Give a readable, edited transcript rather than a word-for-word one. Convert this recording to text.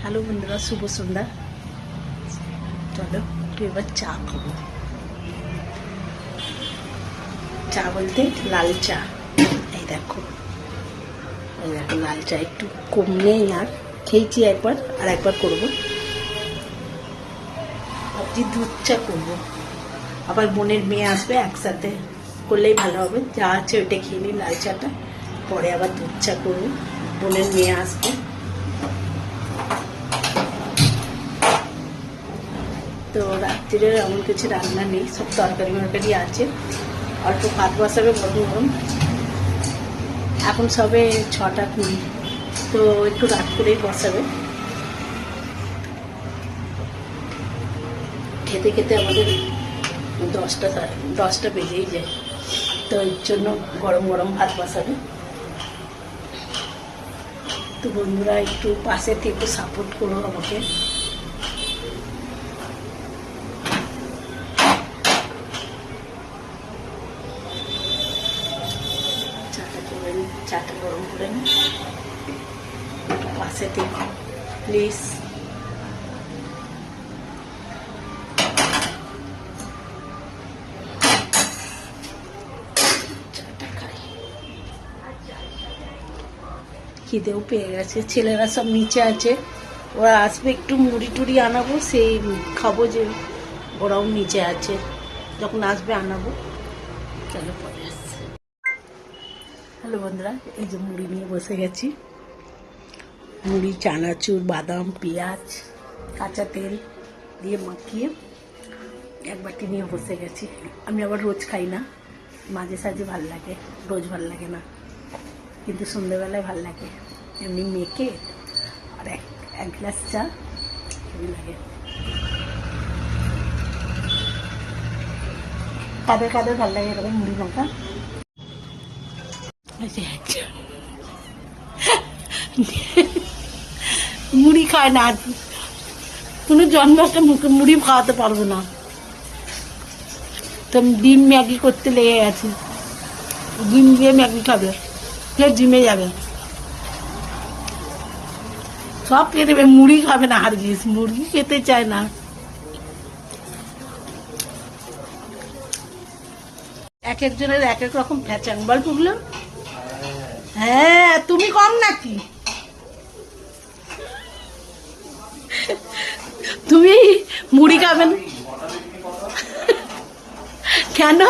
Hello বন্ধুরা, শুভ সন্ধ্যা। চলো একটু এবার চা খাবো। চা বলতে লাল চা। এই দেখো লাল চা একটু কম নেই, আর খেয়েছি একবার, আর একবার করবো। ভাবছি দুধ চা করবো, আবার বোনের মেয়ে আসবে, একসাথে করলেই ভালো হবে। যা আছে ওইটা খেয়ে নিই, লাল চাটা, পরে আবার দুধ চা করবো। বোনের মেয়ে আসবে। তো রাত্রিরে এমন কিছু রান্না নেই, সব তরকারি আছে। অল্প ভাত বসাবে গরম গরম। এখন সবে 6টা 20, তো একটু রাত করেই বসাবে। খেতে খেতে আমাদের 10টা বেজেই যায়, তো এর জন্য গরম গরম ভাত বসাবে। তো বন্ধুরা একটু পাশে থেকে সাপোর্ট করো আমাকে। চাটা গরম করে নি, পাশে থেকে প্লিজ। চাটা খাই, খিদেও পেয়ে গেছে। ছেলেরা সব নিচে আছে, ওরা আসবে, একটু মুড়ি টুড়ি আনাবো, সেই খাবো। যে ওরাও নিচে আছে, যখন আসবে আনাবো। চলো পরে আসছে। হ্যালো বন্ধুরা, এই যে মুড়ি নিয়ে বসে গেছি। মুড়ি, চানাচুর, বাদাম, পেঁয়াজ, কাঁচা তেল দিয়ে মাখিয়ে এক বাটি নিয়ে বসে গেছি। আমি আবার রোজ খাই না, মাঝে সাঝে ভাল লাগে, রোজ ভাল লাগে না, কিন্তু সন্ধ্যেবেলায় ভাল লাগে। এমনি মেখে আর এক গ্লাস চা ভালো লাগে। কাদের কাদের ভাল লাগে এরকম মুড়ি মাখা? মুড়ি খায় না, কোনো জন্মাকে মুখে মুড়ি খাওয়াতে পারবো না। তো ডিম ম্যাগি করতে লেগে গেছে, ডিম দিয়ে ম্যাগি খাবে, সে ডিমে যাবে, সব খেয়ে দেবে, মুড়ি খাবে না। আর জিনিস মুড়ি খেতে চায় না। এক একজনের এক এক রকম ফ্যাচাং, বল পুগলো। হ্যাঁ, তুমি কম নাকি? তুমি মুড়ি খাবেন কেন?